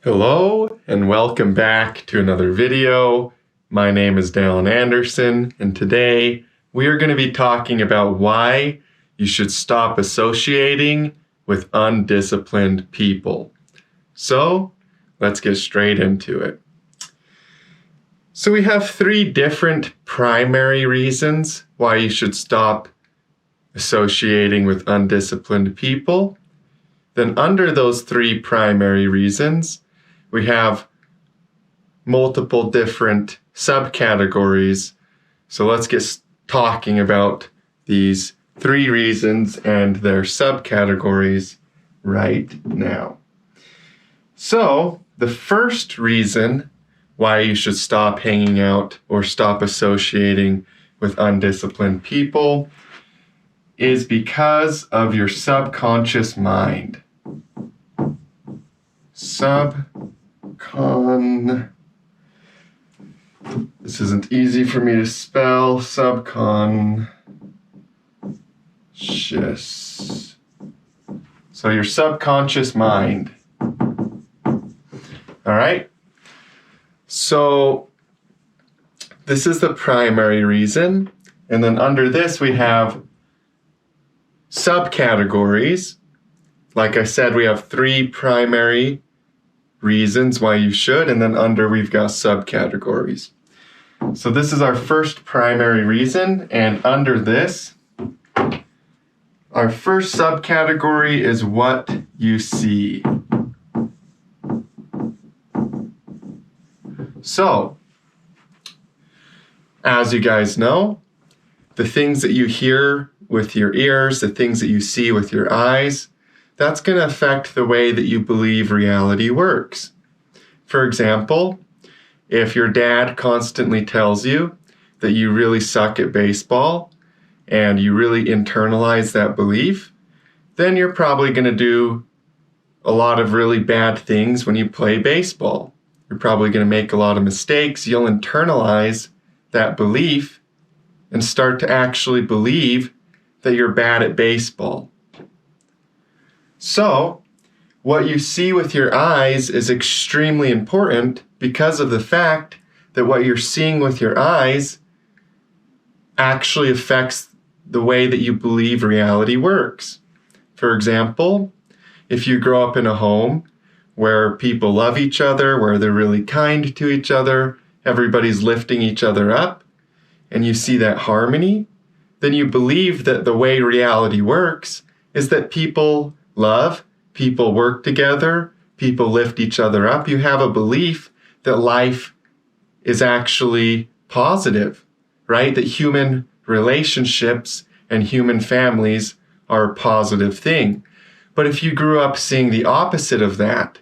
Hello and welcome back to another video. My name is Dallin Anderson, and today we are going to be talking about why you should stop associating with undisciplined people. So let's get straight into it. So we have three different primary reasons why you should stop associating with undisciplined people. Then under those three primary reasons, we have multiple different subcategories. So let's get talking about these three reasons and their subcategories right now. So the first reason why you should stop hanging out or stop associating with undisciplined people is because of your subconscious mind. This isn't easy for me to spell. Subconscious. So your subconscious mind. All right. So this is the primary reason. And then under this, we have subcategories. Like I said, we have three primary reasons why you should, and then under we've got subcategories. So this is our first primary reason, and under this, our first subcategory is what you see. So, as you guys know, the things that you hear with your ears, the things that you see with your eyes, that's going to affect the way that you believe reality works. For example, if your dad constantly tells you that you really suck at baseball and you really internalize that belief, then you're probably going to do a lot of really bad things when you play baseball. You're probably going to make a lot of mistakes. You'll internalize that belief and start to actually believe that you're bad at baseball. So, what you see with your eyes is extremely important because of the fact that what you're seeing with your eyes actually affects the way that you believe reality works. For example, if you grow up in a home where people love each other, where they're really kind to each other, everybody's lifting each other up, and you see that harmony, then you believe that the way reality works is that people love, people work together, people lift each other up. You have a belief that life is actually positive, right? That human relationships and human families are a positive thing. But if you grew up seeing the opposite of that,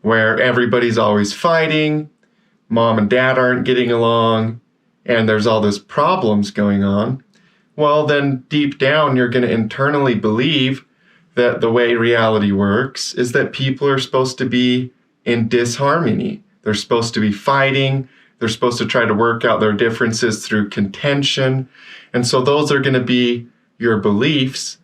where everybody's always fighting, mom and dad aren't getting along, and there's all those problems going on, well, then deep down, you're going to internally believe that the way reality works is that people are supposed to be in disharmony. They're supposed to be fighting. They're supposed to try to work out their differences through contention. And so those are going to be your beliefs,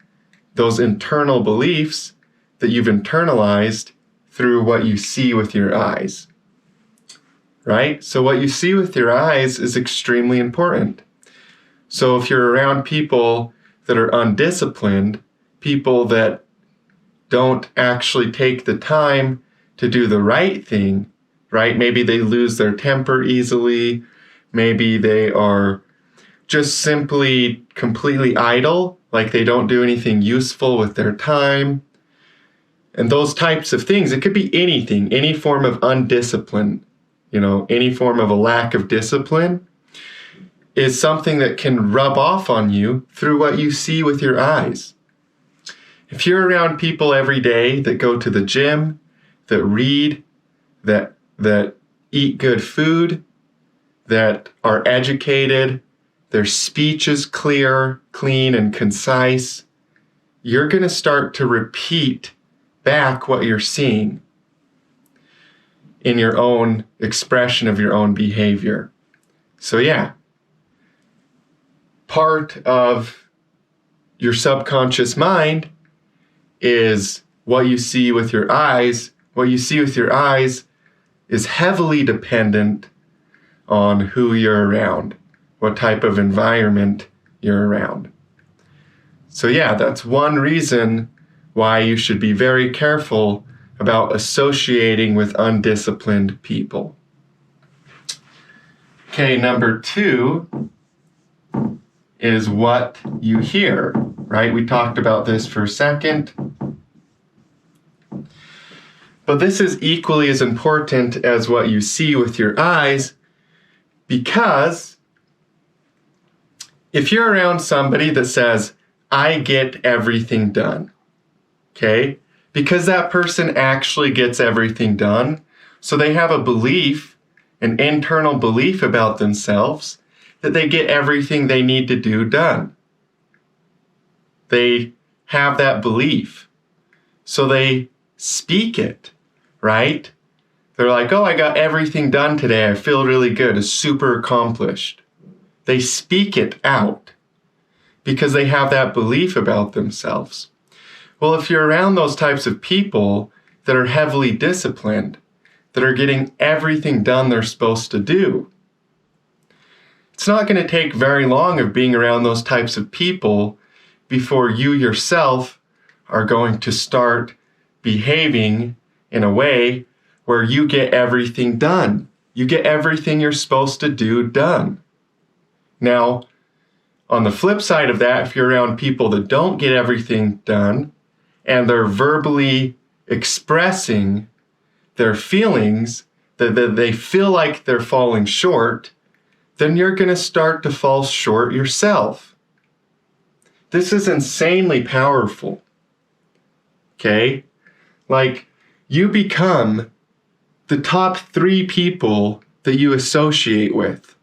those internal beliefs that you've internalized through what you see with your eyes. Right? So what you see with your eyes is extremely important. So if you're around people that are undisciplined, people that don't actually take the time to do the right thing, right? Maybe they lose their temper easily. Maybe they are just simply completely idle, like they don't do anything useful with their time. And those types of things, it could be anything, any form of undiscipline, any form of a lack of discipline is something that can rub off on you through what you see with your eyes. If you're around people every day that go to the gym, that read, that eat good food, that are educated, their speech is clear, clean, and concise, you're going to start to repeat back what you're seeing in your own expression of your own behavior. So yeah, part of your subconscious mind is what you see with your eyes what you see with your eyes is heavily dependent on who you're around, what type of environment you're around. So yeah, that's one reason why you should be very careful about associating with undisciplined people. Okay, number 2 is what you hear, right? We talked about this for a second. But this is equally as important as what you see with your eyes, because if you're around somebody that says, I get everything done, okay? Because that person actually gets everything done, so they have a belief, an internal belief about themselves, that they get everything they need to do done. They have that belief, so they speak it, right? They're like, oh, I got everything done today. I feel really good. It's super accomplished. They speak it out because they have that belief about themselves. Well, if you're around those types of people that are heavily disciplined, that are getting everything done they're supposed to do, it's not going to take very long of being around those types of people before you yourself are going to start behaving in a way where you get everything done. You get everything you're supposed to do done. Now, on the flip side of that, if you're around people that don't get everything done and they're verbally expressing their feelings, that they feel like they're falling short, then you're going to start to fall short yourself. This is insanely powerful. Okay? Like, you become the top 3 people that you associate with.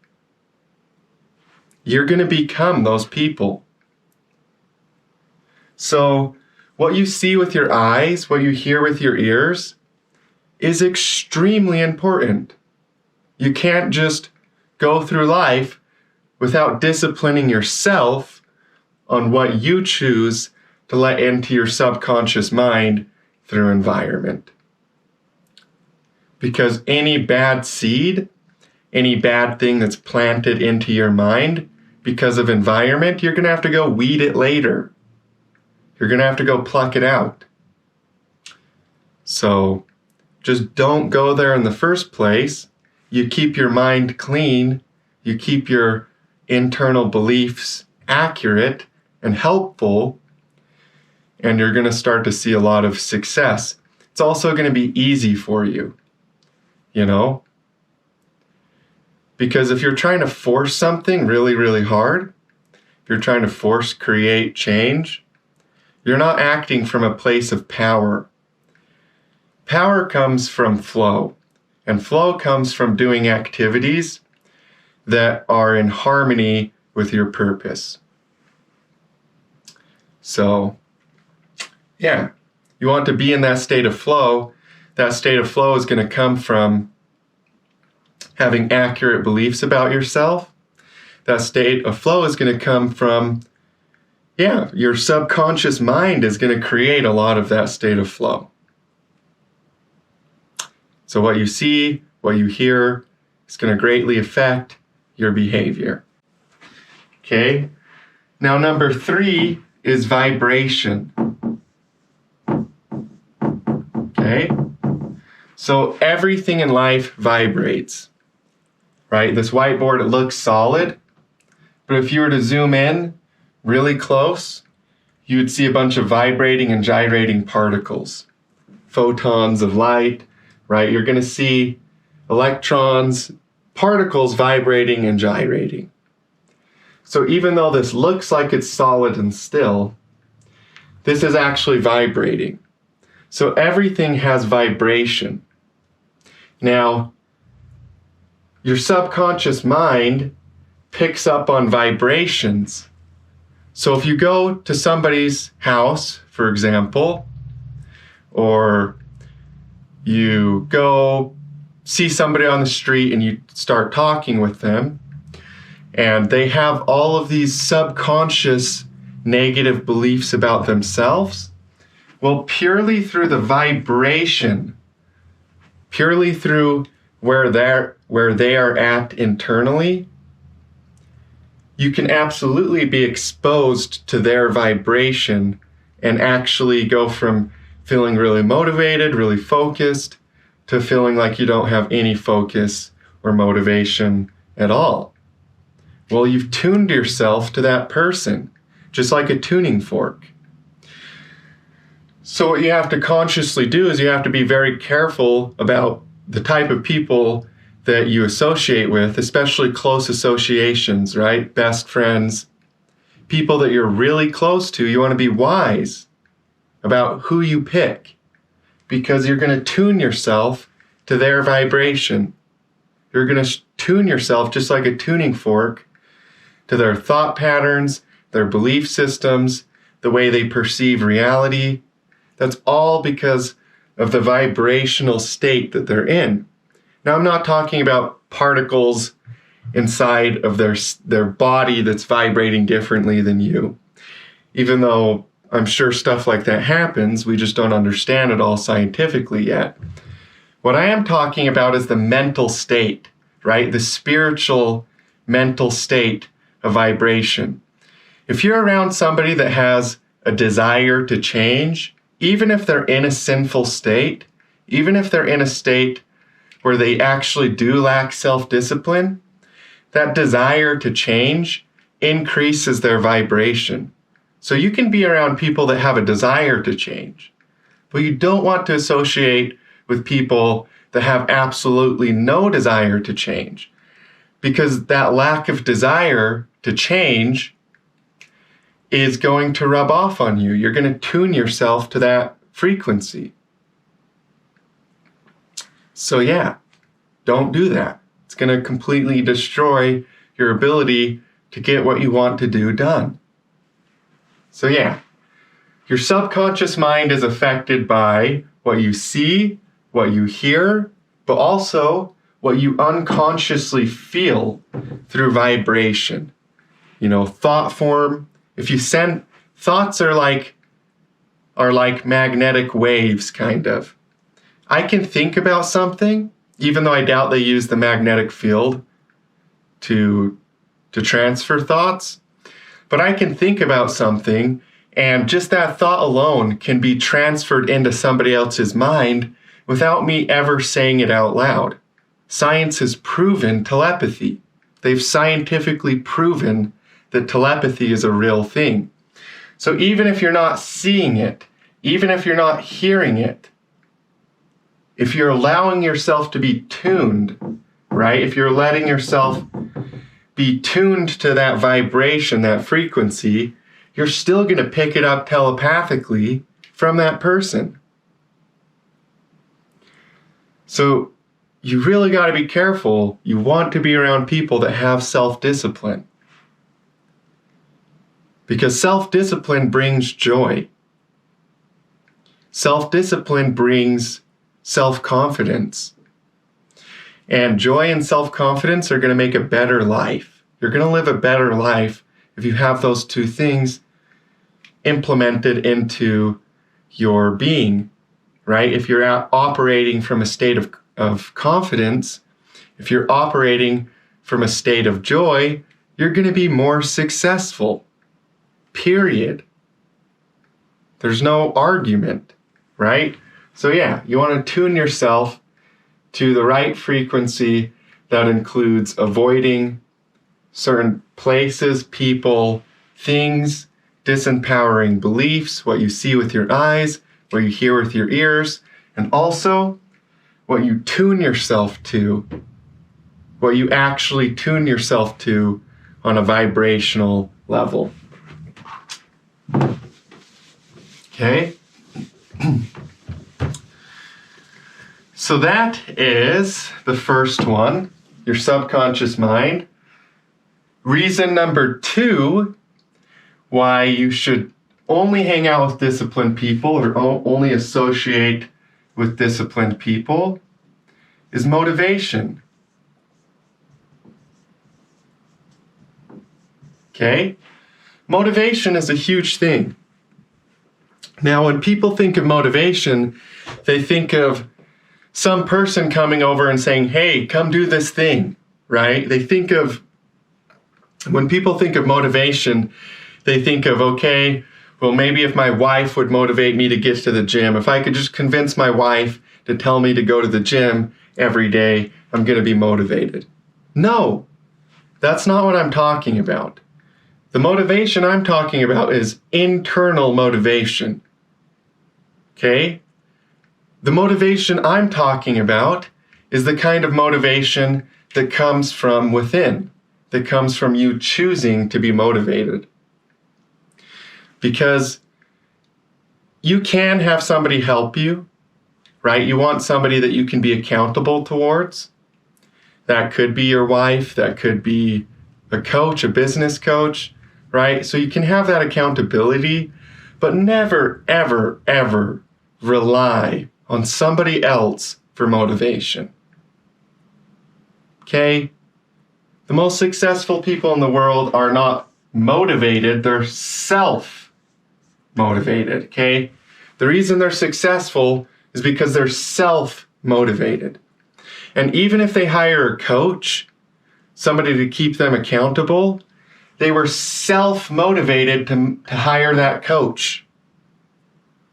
You're going to become those people. So, what you see with your eyes, what you hear with your ears, is extremely important. You can't just go through life without disciplining yourself on what you choose to let into your subconscious mind through environment. Because any bad seed, any bad thing that's planted into your mind because of environment, you're going to have to go weed it later. You're going to have to go pluck it out. So just don't go there in the first place. You keep your mind clean. You keep your internal beliefs accurate and helpful, and you're going to start to see a lot of success. It's also going to be easy for you, you know? Because if you're trying to force something really, really hard, if you're trying to create change, you're not acting from a place of power. Power comes from flow, and flow comes from doing activities that are in harmony with your purpose. So, yeah, you want to be in that state of flow. That state of flow is going to come from having accurate beliefs about yourself. That state of flow is going to come from, your subconscious mind is going to create a lot of that state of flow. So what you see, what you hear, is going to greatly affect your behavior. Okay? Now, number 3 is vibration. Okay? So everything in life vibrates, right? This whiteboard, it looks solid, but if you were to zoom in really close, you would see a bunch of vibrating and gyrating particles, photons of light, right? You're going to see electrons, particles vibrating and gyrating. So even though this looks like it's solid and still, this is actually vibrating. So everything has vibration. Now, your subconscious mind picks up on vibrations. So if you go to somebody's house, for example, or you go see somebody on the street and you start talking with them, and they have all of these subconscious negative beliefs about themselves, well, purely through the vibration purely through where they are at internally, you can absolutely be exposed to their vibration and actually go from feeling really motivated, really focused, to feeling like you don't have any focus or motivation at all. Well, you've tuned yourself to that person, just like a tuning fork. So what you have to consciously do is you have to be very careful about the type of people that you associate with, especially close associations, right? Best friends, people that you're really close to. You want to be wise about who you pick, because you're going to tune yourself to their vibration. You're going to tune yourself just like a tuning fork to their thought patterns, their belief systems, the way they perceive reality. That's all because of the vibrational state that they're in. Now, I'm not talking about particles inside of their body that's vibrating differently than you. Even though I'm sure stuff like that happens, we just don't understand it all scientifically yet. What I am talking about is the mental state, right? The spiritual mental state of vibration. If you're around somebody that has a desire to change, even if they're in a sinful state, even if they're in a state where they actually do lack self-discipline, that desire to change increases their vibration. So you can be around people that have a desire to change, but you don't want to associate with people that have absolutely no desire to change, because that lack of desire to change is going to rub off on you. You're going to tune yourself to that frequency. So yeah, don't do that. It's going to completely destroy your ability to get what you want to do done. So yeah, your subconscious mind is affected by what you see, what you hear, but also what you unconsciously feel through vibration. Thought form. If you send thoughts are like magnetic waves, kind of. I can think about something, even though I doubt they use the magnetic field to transfer thoughts. But I can think about something, and just that thought alone can be transferred into somebody else's mind without me ever saying it out loud. Science has proven telepathy. They've scientifically proven that telepathy is a real thing. So even if you're not seeing it, even if you're not hearing it, if you're allowing yourself to be tuned, right? If you're letting yourself be tuned to that vibration, that frequency, you're still going to pick it up telepathically from that person. So you really got to be careful. You want to be around people that have self-discipline, because self-discipline brings joy. Self-discipline brings self-confidence. And joy and self-confidence are going to make a better life. You're going to live a better life if you have those two things implemented into your being, right? If you're operating from a state of confidence, if you're operating from a state of joy, you're going to be more successful. Period. There's no argument, right? So yeah, you want to tune yourself to the right frequency that includes avoiding certain places, people, things, disempowering beliefs, what you see with your eyes, what you hear with your ears, and also what you tune yourself to, what you actually tune yourself to on a vibrational level. Okay? So that is the first one, your subconscious mind. Reason number 2 why you should only hang out with disciplined people or only associate with disciplined people is motivation. Okay? Motivation is a huge thing. Now, when people think of motivation, they think of some person coming over and saying, hey, come do this thing, right? When people think of motivation, they think of, okay, well, maybe if my wife would motivate me to get to the gym, if I could just convince my wife to tell me to go to the gym every day, I'm going to be motivated. No, that's not what I'm talking about. The motivation I'm talking about is internal motivation. Okay? The motivation I'm talking about is the kind of motivation that comes from within, that comes from you choosing to be motivated. Because you can have somebody help you, right? You want somebody that you can be accountable towards. That could be your wife, that could be a coach, a business coach, right? So you can have that accountability, but never, ever, ever rely on somebody else for motivation. Okay? The most successful people in the world are not motivated, they're self-motivated, okay? The reason they're successful is because they're self-motivated. And even if they hire a coach, somebody to keep them accountable, they were self-motivated to hire that coach.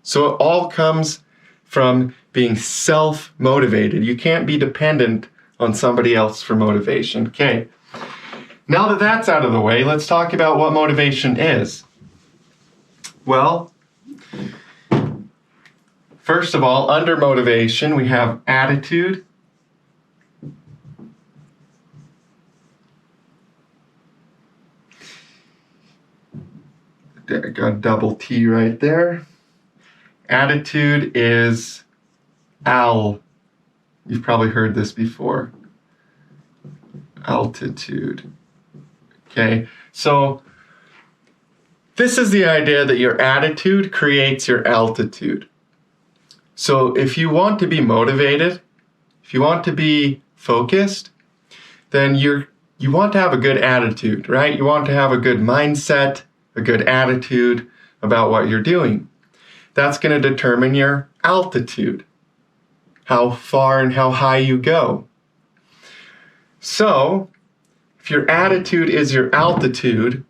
So it all comes from being self-motivated. You can't be dependent on somebody else for motivation. Okay, now that that's out of the way, let's talk about what motivation is. Well, first of all, under motivation, we have attitude. I got a double T right there. Attitude is al. You've probably heard this before. Altitude. Okay, so this is the idea that your attitude creates your altitude. So if you want to be motivated, if you want to be focused, then you want to have a good attitude, right? You want to have a good mindset, a good attitude about what you're doing. That's going to determine your altitude, how far and how high you go. So, if your attitude is your altitude,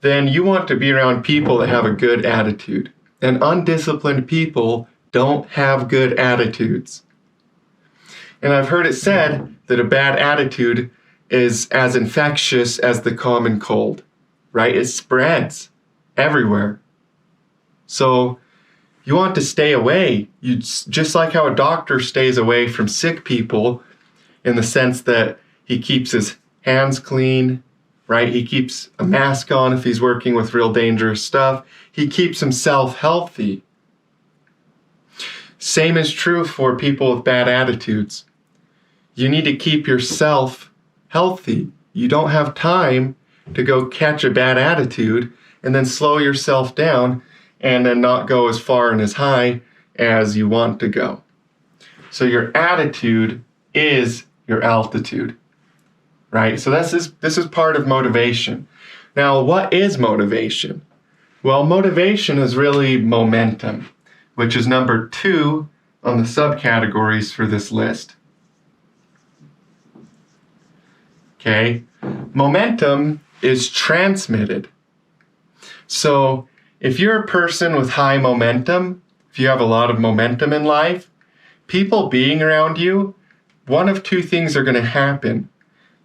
then you want to be around people that have a good attitude. And undisciplined people don't have good attitudes. And I've heard it said that a bad attitude is as infectious as the common cold, right? It spreads everywhere. So you want to stay away. Just like how a doctor stays away from sick people in the sense that he keeps his hands clean, right? He keeps a mask on if he's working with real dangerous stuff. He keeps himself healthy. Same is true for people with bad attitudes. You need to keep yourself healthy. You don't have time to go catch a bad attitude and then slow yourself down and then not go as far and as high as you want to go. So your attitude is your altitude, right? So this is part of motivation. Now, what is motivation? Well, motivation is really momentum, which is number 2 on the subcategories for this list. Okay, momentum is transmitted. So if you're a person with high momentum, if you have a lot of momentum in life, people being around you, one of 2 things are going to happen: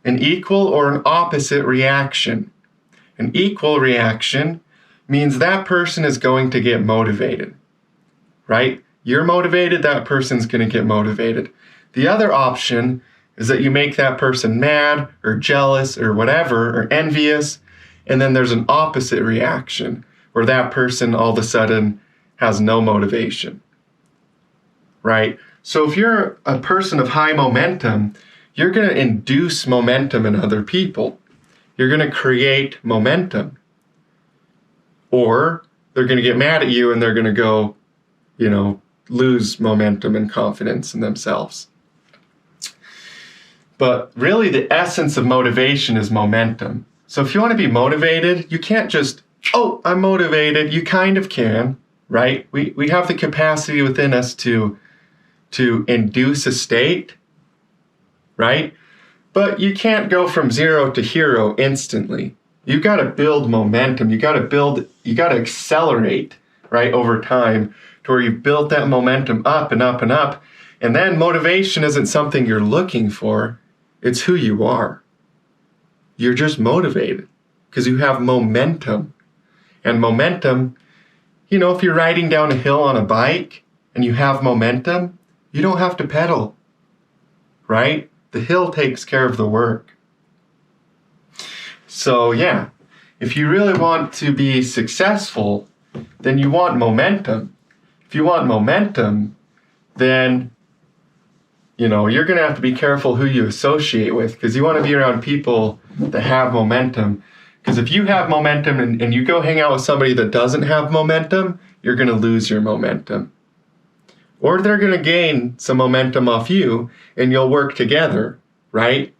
an equal or an opposite reaction. An equal reaction means that person is going to get motivated, right? You're motivated, that person's going to get motivated. The other option is that you make that person mad or jealous or whatever, or envious, and then there's an opposite reaction where that person all of a sudden has no motivation, right? So if you're a person of high momentum, you're going to induce momentum in other people. You're going to create momentum. Or they're going to get mad at you and they're going to go, lose momentum and confidence in themselves. But really the essence of motivation is momentum. So if you want to be motivated, you can't just, I'm motivated. You kind of can, right? We have the capacity within us to to induce a state, right? But you can't go from 0 to hero instantly. You got to build momentum. You got to accelerate, right, over time to where you've built that momentum up and up and up. And then motivation isn't something you're looking for. It's who you are. You're just motivated because you have momentum. And momentum, if you're riding down a hill on a bike and you have momentum, you don't have to pedal, right? The hill takes care of the work. So yeah, if you really want to be successful, then you want momentum. If you want momentum, then you're going to have to be careful who you associate with, because you want to be around people that have momentum. Because if you have momentum and you go hang out with somebody that doesn't have momentum, you're going to lose your momentum. Or they're going to gain some momentum off you and you'll work together, right?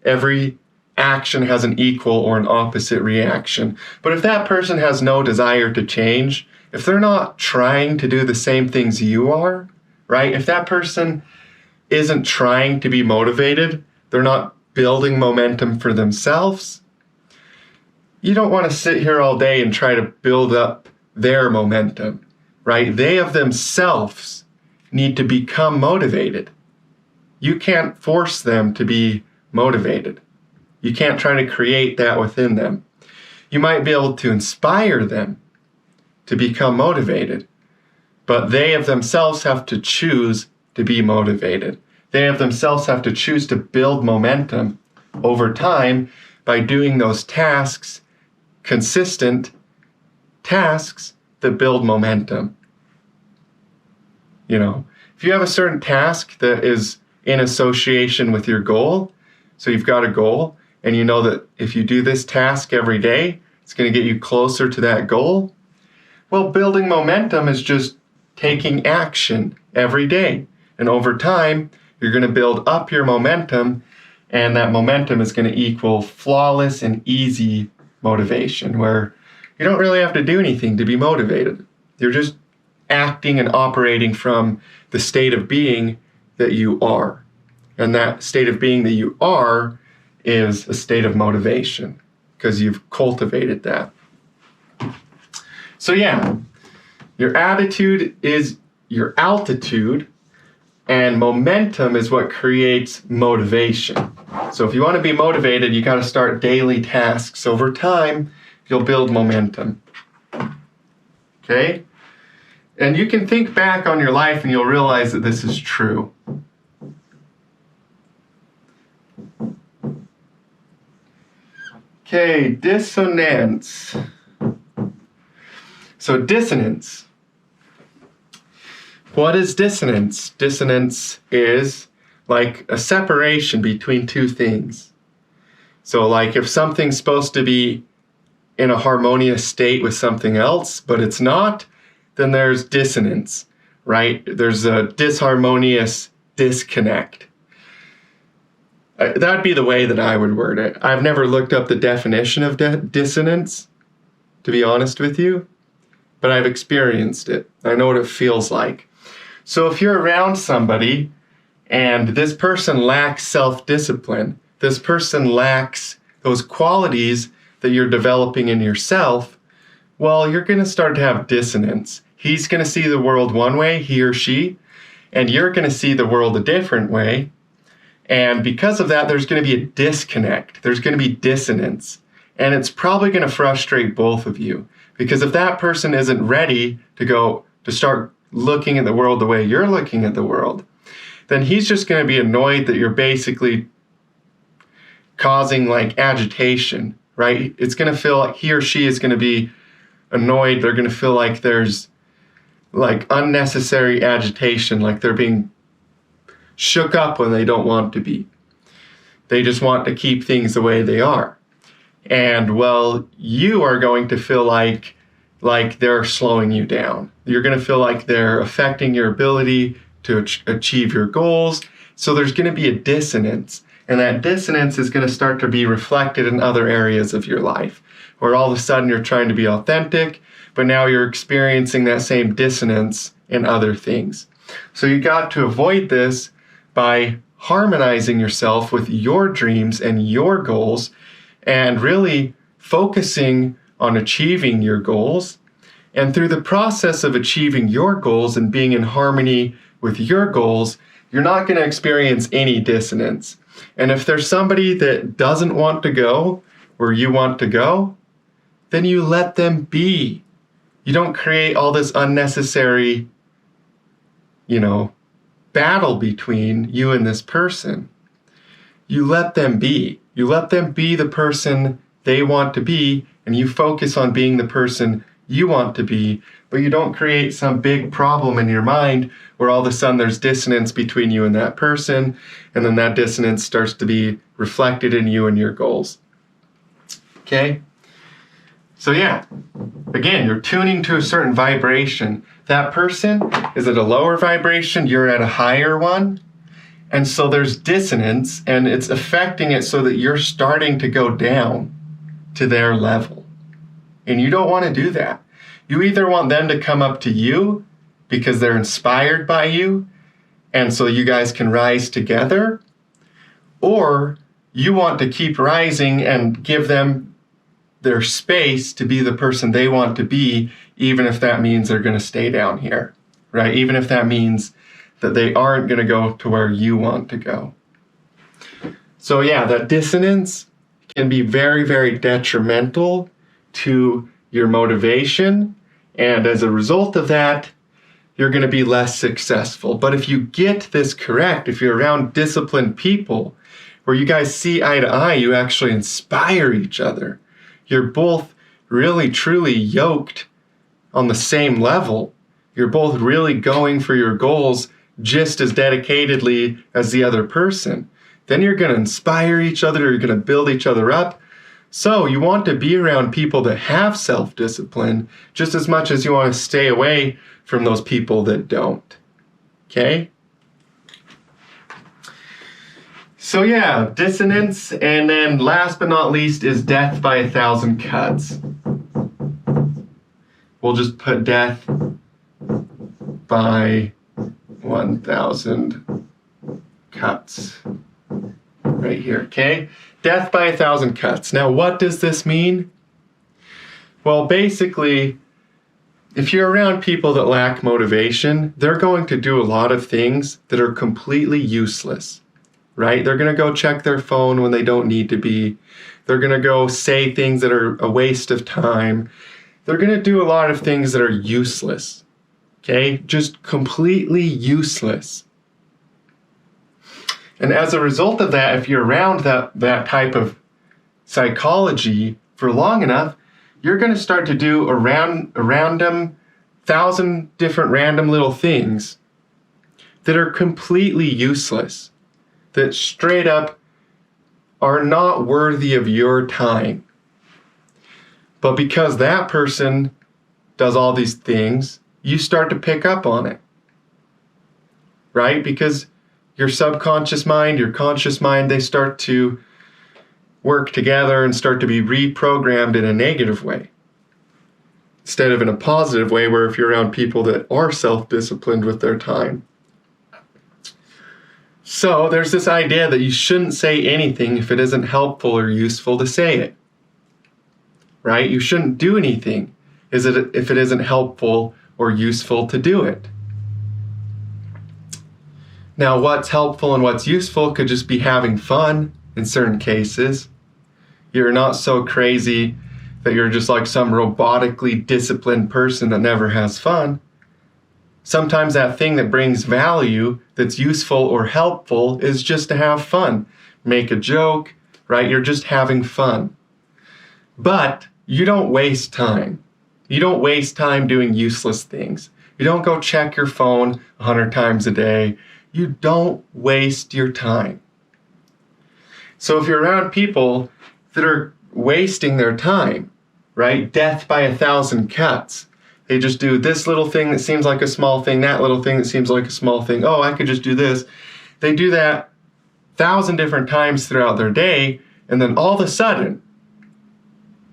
Every action has an equal or an opposite reaction. But if that person has no desire to change, if they're not trying to do the same things you are, right? If that person isn't trying to be motivated, they're not building momentum for themselves, you don't want to sit here all day and try to build up their momentum, right? They of themselves need to become motivated. You can't force them to be motivated. You can't try to create that within them. You might be able to inspire them to become motivated, but they of themselves have to choose to be motivated. They of themselves have to choose to build momentum over time by doing those tasks, consistent tasks that build momentum. If you have a certain task that is in association with your goal, so you've got a goal, and you know that if you do this task every day, it's going to get you closer to that goal. Well, building momentum is just taking action every day. And over time, you're going to build up your momentum, and that momentum is going to equal flawless and easy motivation, where you don't really have to do anything to be motivated. You're just acting and operating from the state of being that you are. And that state of being that you are is a state of motivation because you've cultivated that. So yeah, your attitude is your altitude, and momentum is what creates motivation. So if you want to be motivated, you got to start daily tasks. Over time, you'll build momentum. Okay? And you can think back on your life and you'll realize that this is true. Okay, dissonance. So dissonance. What is dissonance? Dissonance is like a separation between two things. So like if something's supposed to be in a harmonious state with something else, but it's not, then there's dissonance, right? There's a disharmonious disconnect. That'd be the way that I would word it. I've never looked up the definition of dissonance, to be honest with you, but I've experienced it. I know what it feels like. So if you're around somebody and this person lacks self-discipline, this person lacks those qualities that you're developing in yourself, well, you're going to start to have dissonance. He's going to see the world one way, he or she, and you're going to see the world a different way. And because of that, there's going to be a disconnect. There's going to be dissonance. And it's probably going to frustrate both of you. Because if that person isn't ready to start looking at the world the way you're looking at the world, then he's just going to be annoyed that you're basically causing like agitation, right? It's going to feel like he or she is going to be annoyed. They're going to feel like there's like unnecessary agitation, like they're being shook up when they don't want to be. They just want to keep things the way they are. And well, you are going to feel like they're slowing you down. You're going to feel like they're affecting your ability to achieve your goals. So there's going to be a dissonance. And that dissonance is going to start to be reflected in other areas of your life, where all of a sudden you're trying to be authentic, but now you're experiencing that same dissonance in other things. So you got to avoid this by harmonizing yourself with your dreams and your goals and really focusing on achieving your goals. And through the process of achieving your goals and being in harmony with your goals, you're not going to experience any dissonance. And if there's somebody that doesn't want to go where you want to go, then you let them be. You don't create all this unnecessary, battle between you and this person. You let them be. You let them be the person they want to be, and you focus on being the person you want to be, but you don't create some big problem in your mind where all of a sudden there's dissonance between you and that person, and then that dissonance starts to be reflected in you and your goals. Okay? So yeah, again, you're tuning to a certain vibration. That person is at a lower vibration, you're at a higher one. And so there's dissonance, and it's affecting it so that you're starting to go down to their level. And you don't want to do that. You either want them to come up to you because they're inspired by you, and so you guys can rise together, or you want to keep rising and give them their space to be the person they want to be, even if that means they're going to stay down here, right? Even if that means that they aren't going to go to where you want to go. So yeah, that dissonance can be very, very detrimental to your motivation. And as a result of that, you're going to be less successful. But if you get this correct, if you're around disciplined people where you guys see eye to eye, you actually inspire each other. You're both really, truly yoked on the same level. You're both really going for your goals just as dedicatedly as the other person. Then you're going to inspire each other. You're going to build each other up. So you want to be around people that have self-discipline just as much as you want to stay away from those people that don't. Okay? So yeah, dissonance, and then last but not least is death by 1,000 cuts. We'll just put death by 1,000 cuts right here, okay? Death by 1,000 cuts. Now, what does this mean? Well, basically, if you're around people that lack motivation, they're going to do a lot of things that are completely useless, right? They're going to go check their phone when they don't need to be. They're going to go say things that are a waste of time. They're going to do a lot of things that are useless, okay? Just completely useless. And as a result of that, if you're around that type of psychology for long enough, you're going to start to do a random 1,000 different random little things that are completely useless, that straight up are not worthy of your time. But because that person does all these things, you start to pick up on it, right? Because your subconscious mind, your conscious mind, they start to work together and start to be reprogrammed in a negative way instead of in a positive way, where if you're around people that are self-disciplined with their time. So there's this idea that you shouldn't say anything if it isn't helpful or useful to say it, right? You shouldn't do anything if it isn't helpful or useful to do it. Now, what's helpful and what's useful could just be having fun in certain cases. You're not so crazy that you're just like some robotically disciplined person that never has fun. Sometimes that thing that brings value, that's useful or helpful, is just to have fun. Make a joke, right? You're just having fun. But you don't waste time. You don't waste time doing useless things. You don't go check your phone 100 times a day. You don't waste your time. So if you're around people that are wasting their time, right? Death by 1,000 cuts. They just do this little thing that seems like a small thing, that little thing that seems like a small thing. Oh, I could just do this. They do that 1,000 different times throughout their day, and then all of a sudden,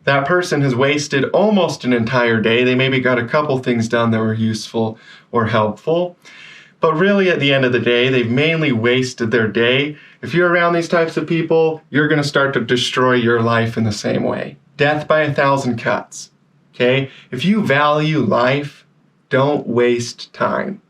that person has wasted almost an entire day. They maybe got a couple things done that were useful or helpful, But really, at the end of the day, they've mainly wasted their day. If you're around these types of people, you're going to start to destroy your life in the same way. Death by 1,000 cuts. Okay? If you value life, don't waste time.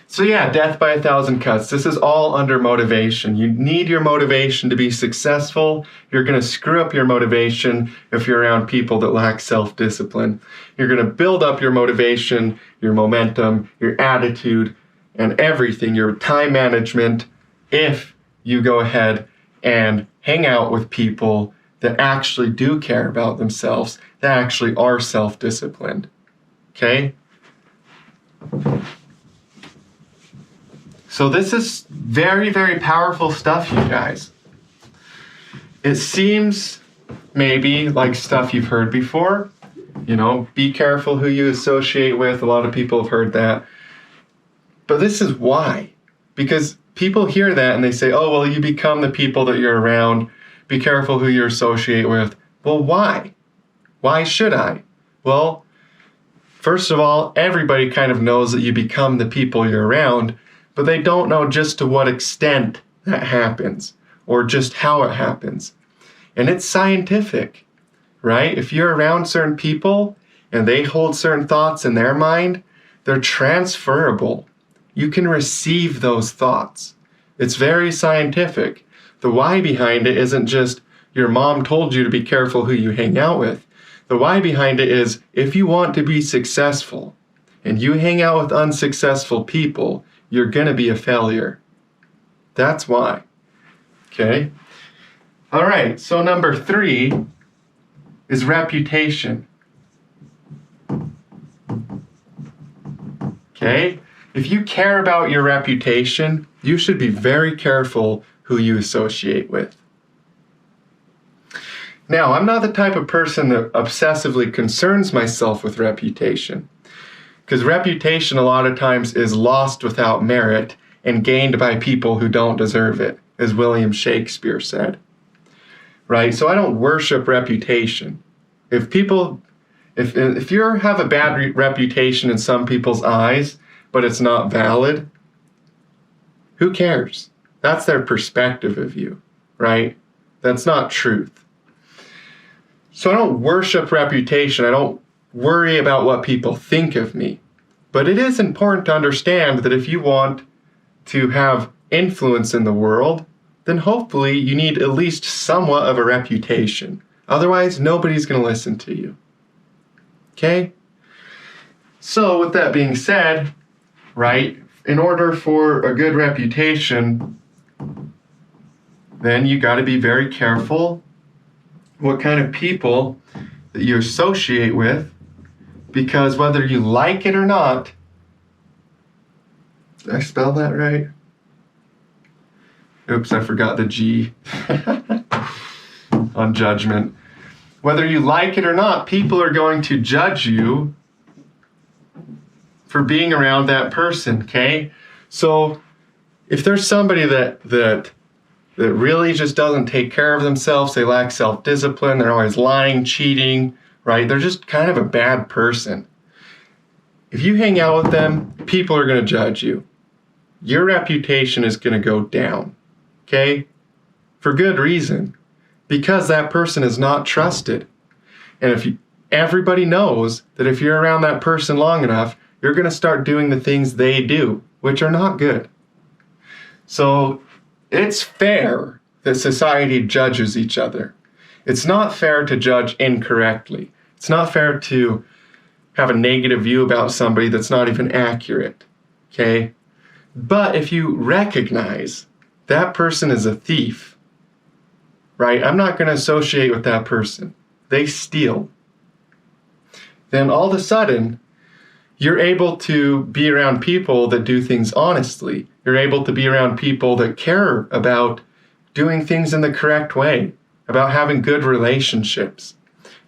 So yeah, death by 1,000 cuts. This is all under motivation. You need your motivation to be successful. You're going to screw up your motivation if you're around people that lack self-discipline. You're going to build up your motivation, your momentum, your attitude, and everything, your time management, if you go ahead and hang out with people that actually do care about themselves, that actually are self-disciplined. Okay? So this is very, very powerful stuff, you guys. It seems maybe like stuff you've heard before. You know, be careful who you associate with. A lot of people have heard that. But this is why. Because people hear that and they say, oh, well, you become the people that you're around. Be careful who you associate with. Well, why? Why should I? Well, first of all, everybody kind of knows that you become the people you're around, but they don't know just to what extent that happens or just how it happens. And it's scientific, right? If you're around certain people and they hold certain thoughts in their mind, they're transferable. You can receive those thoughts. It's very scientific. The why behind it isn't just your mom told you to be careful who you hang out with. The why behind it is if you want to be successful and you hang out with unsuccessful people, you're going to be a failure. That's why. Okay? All right, so number 3 is reputation. Okay? If you care about your reputation, you should be very careful who you associate with. Now, I'm not the type of person that obsessively concerns myself with reputation. Because reputation a lot of times is lost without merit and gained by people who don't deserve it, as William Shakespeare said. Right? So I don't worship reputation. If you have a bad reputation in some people's eyes, but it's not valid, who cares? That's their perspective of you, right? That's not truth. So I don't worship reputation. I don't worry about what people think of me. But it is important to understand that if you want to have influence in the world, then hopefully you need at least somewhat of a reputation. Otherwise, nobody's going to listen to you. Okay? So with that being said, right, in order for a good reputation, then you got to be very careful what kind of people that you associate with, because whether you like it or not, did I spell that right? Oops, I forgot the G on judgment. Whether you like it or not, people are going to judge you for being around that person, okay? So if there's somebody that really just doesn't take care of themselves, they lack self-discipline, they're always lying, cheating, right? They're just kind of a bad person. If you hang out with them, people are going to judge you. Your reputation is going to go down, okay? For good reason. Because that person is not trusted. And everybody knows that if you're around that person long enough, you're going to start doing the things they do, which are not good. So it's fair that society judges each other. It's not fair to judge incorrectly. It's not fair to have a negative view about somebody that's not even accurate, okay? But if you recognize that person is a thief, right? I'm not going to associate with that person. They steal. Then all of a sudden, you're able to be around people that do things honestly. You're able to be around people that care about doing things in the correct way, about having good relationships,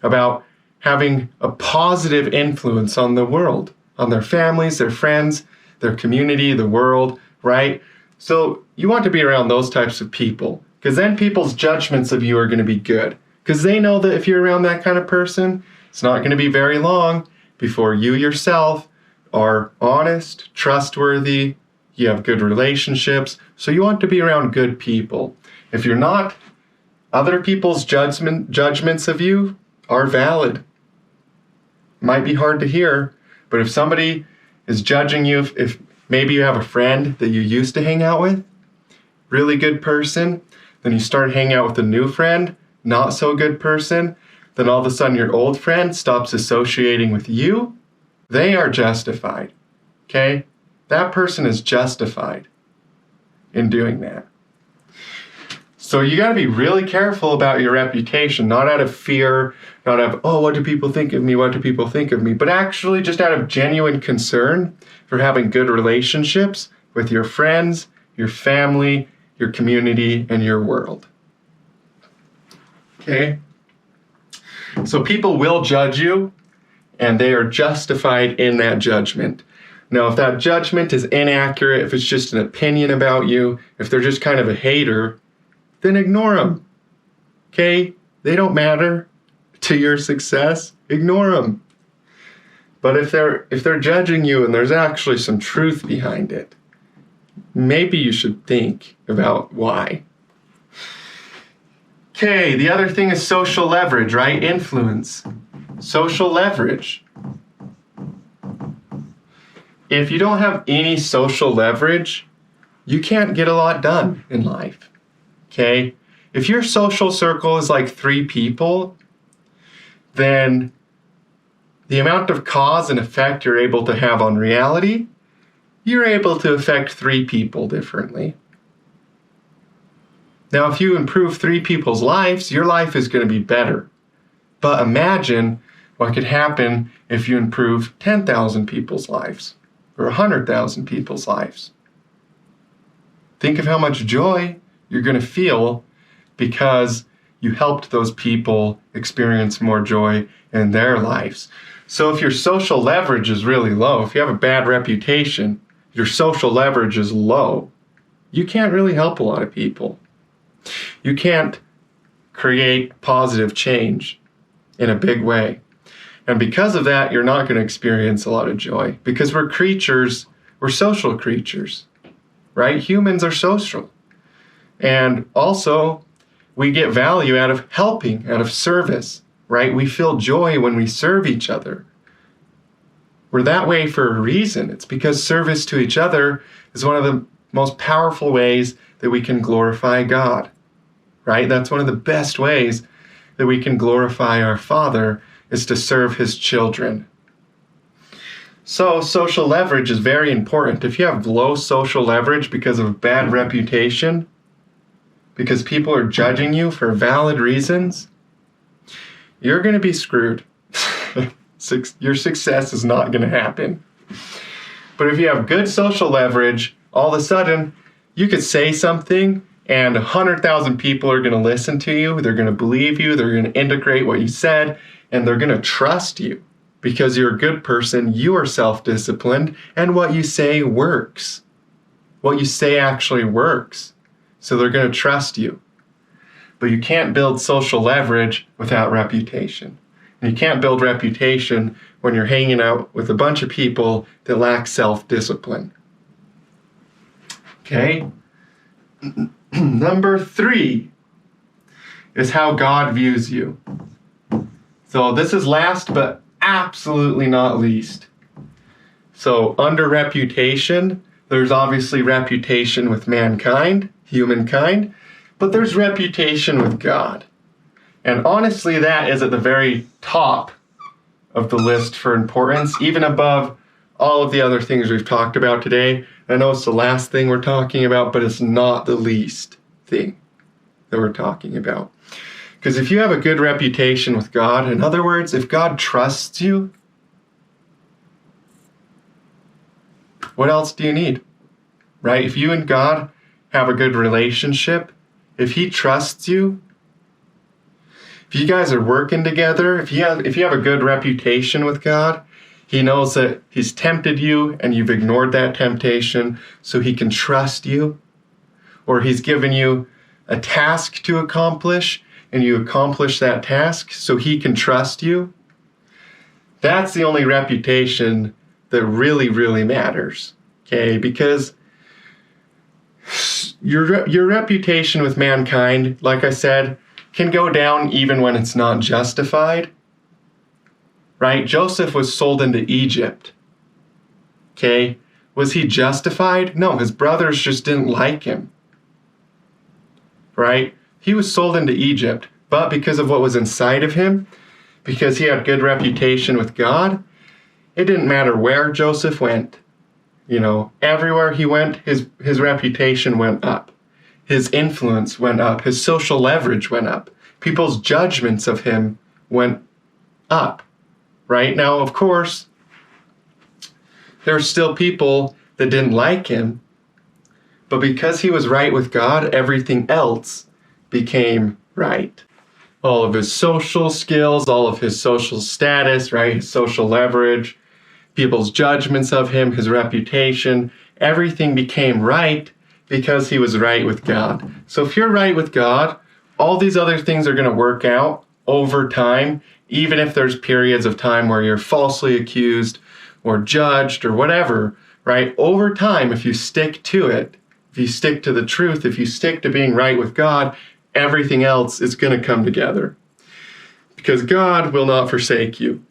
about having a positive influence on the world, on their families, their friends, their community, the world, right? So you want to be around those types of people, because then people's judgments of you are going to be good, because they know that if you're around that kind of person, it's not going to be very long before you yourself are honest, trustworthy, you have good relationships, so you want to be around good people. If you're not, other people's judgments of you are valid. Might be hard to hear, but if somebody is judging you, if maybe you have a friend that you used to hang out with, really good person, then you start hanging out with a new friend, not so good person, then all of a sudden your old friend stops associating with you, they are justified. Okay? That person is justified in doing that. So you got to be really careful about your reputation, not out of fear, not out of, oh, what do people think of me? What do people think of me? But actually just out of genuine concern for having good relationships with your friends, your family, your community, and your world. Okay? So people will judge you, and they are justified in that judgment. Now, if that judgment is inaccurate, if it's just an opinion about you, if they're just kind of a hater, then ignore them. Okay? They don't matter to your success. Ignore them. But if they're judging you and there's actually some truth behind it, maybe you should think about why. Okay, the other thing is social leverage, right? Influence. Social leverage. If you don't have any social leverage, you can't get a lot done in life. Okay? If your social circle is like 3 people, then the amount of cause and effect you're able to have on reality, you're able to affect 3 people differently. Now, if you improve 3 people's lives, your life is going to be better. But imagine what could happen if you improve 10,000 people's lives or 100,000 people's lives. Think of how much joy you're going to feel because you helped those people experience more joy in their lives. So if your social leverage is really low, if you have a bad reputation, your social leverage is low, you can't really help a lot of people. You can't create positive change in a big way. And because of that, you're not going to experience a lot of joy because we're creatures, we're social creatures, right? Humans are social. And also, we get value out of helping, out of service, right? We feel joy when we serve each other. We're that way for a reason. It's because service to each other is one of the most powerful ways that we can glorify God, right? That's one of the best ways that we can glorify our Father is to serve His children. So social leverage is very important. If you have low social leverage because of bad reputation, because people are judging you for valid reasons, you're going to be screwed. Your success is not going to happen. But if you have good social leverage, all of a sudden, you could say something and 100,000 people are going to listen to you. They're going to believe you. They're going to integrate what you said, and they're going to trust you because you're a good person. You are self-disciplined, and what you say works. What you say actually works. So they're going to trust you. But you can't build social leverage without reputation. And you can't build reputation when you're hanging out with a bunch of people that lack self-discipline. Okay? Number 3 is how God views you. So this is last but absolutely not least. So under reputation, there's obviously reputation with mankind, humankind, but there's reputation with God. And honestly, that is at the very top of the list for importance, even above all of the other things we've talked about today. I know it's the last thing we're talking about, but it's not the least thing that we're talking about. Because if you have a good reputation with God, in other words, if God trusts you, what else do you need? Right? If you and God have a good relationship, if He trusts you, if you guys are working together, if you have a good reputation with God, He knows that He's tempted you and you've ignored that temptation so He can trust you. Or He's given you a task to accomplish and you accomplish that task so He can trust you. That's the only reputation that really, really matters. Okay, because your reputation with mankind, like I said, can go down even when it's not justified. Right? Joseph was sold into Egypt. Okay? Was he justified? No, his brothers just didn't like him. Right? He was sold into Egypt, but because of what was inside of him, because he had good reputation with God, it didn't matter where Joseph went. You know, everywhere he went, his reputation went up. His influence went up. His social leverage went up. People's judgments of him went up. Right? Now, of course, there are still people that didn't like him, but because he was right with God, everything else became right. All of his social skills, all of his social status, right? His social leverage, people's judgments of him, his reputation, everything became right because he was right with God. So if you're right with God, all these other things are going to work out over time, even if there's periods of time where you're falsely accused or judged or whatever, right? Over time, if you stick to it, if you stick to the truth, if you stick to being right with God, everything else is going to come together. Because God will not forsake you.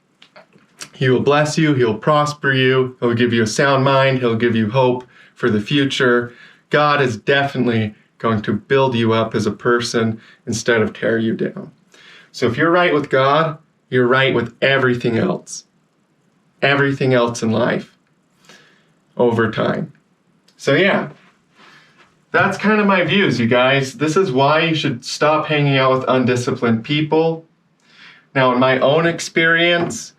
He will bless you. He'll prosper you. He'll give you a sound mind. He'll give you hope for the future. God is definitely going to build you up as a person instead of tear you down. So if you're right with God, you're right with everything else. Everything else in life over time. So yeah, that's kind of my views, you guys. This is why you should stop hanging out with undisciplined people. Now, in my own experience,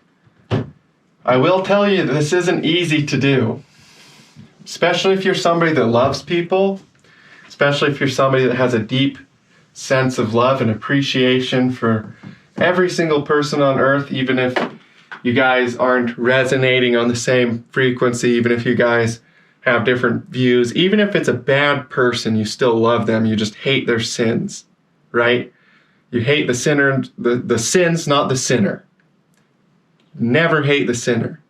I will tell you this isn't easy to do, especially if you're somebody that loves people, especially if you're somebody that has a deep sense of love and appreciation for every single person on earth, even if you guys aren't resonating on the same frequency, even if you guys have different views, even if it's a bad person, you still love them. You just hate their sins, right? You hate the sinner, the sins, not the sinner. Never hate the sinner.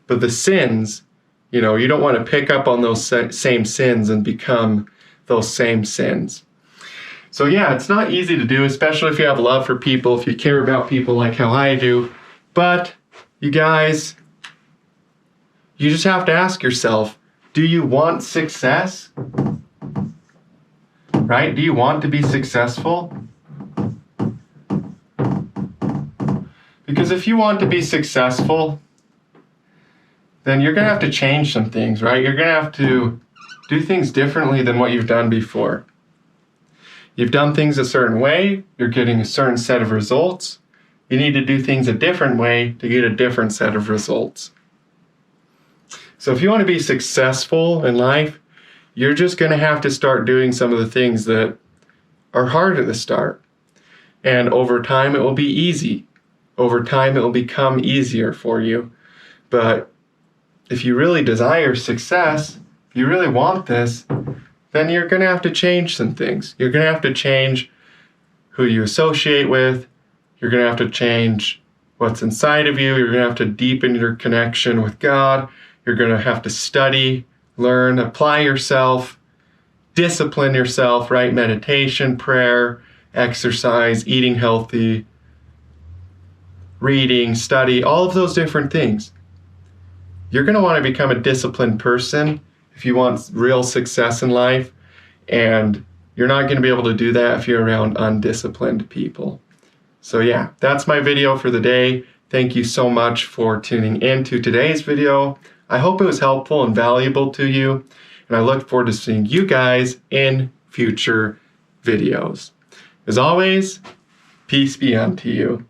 But the sins, you know, you don't want to pick up on those same sins and become those same sins. So yeah, it's not easy to do, especially if you have love for people, if you care about people like how I do. But you guys, you just have to ask yourself, do you want success? Right? Do you want to be successful? Because if you want to be successful, then you're going to have to change some things, right? You're going to have to do things differently than what you've done before. You've done things a certain way, you're getting a certain set of results. You need to do things a different way to get a different set of results. So if you want to be successful in life, you're just going to have to start doing some of the things that are hard at the start. And over time, it will be easy. Over time, it will become easier for you. But if you really desire success, if you really want this, then you're going to have to change some things. You're going to have to change who you associate with. You're going to have to change what's inside of you. You're going to have to deepen your connection with God. You're going to have to study, learn, apply yourself, discipline yourself, right? Meditation, prayer, exercise, eating healthy, reading, study, all of those different things. You're going to want to become a disciplined person if you want real success in life, and you're not going to be able to do that if you're around undisciplined people. So yeah, that's my video for the day. Thank you so much for tuning in to today's video. I hope it was helpful and valuable to you, and I look forward to seeing you guys in future videos. As always, peace be unto you.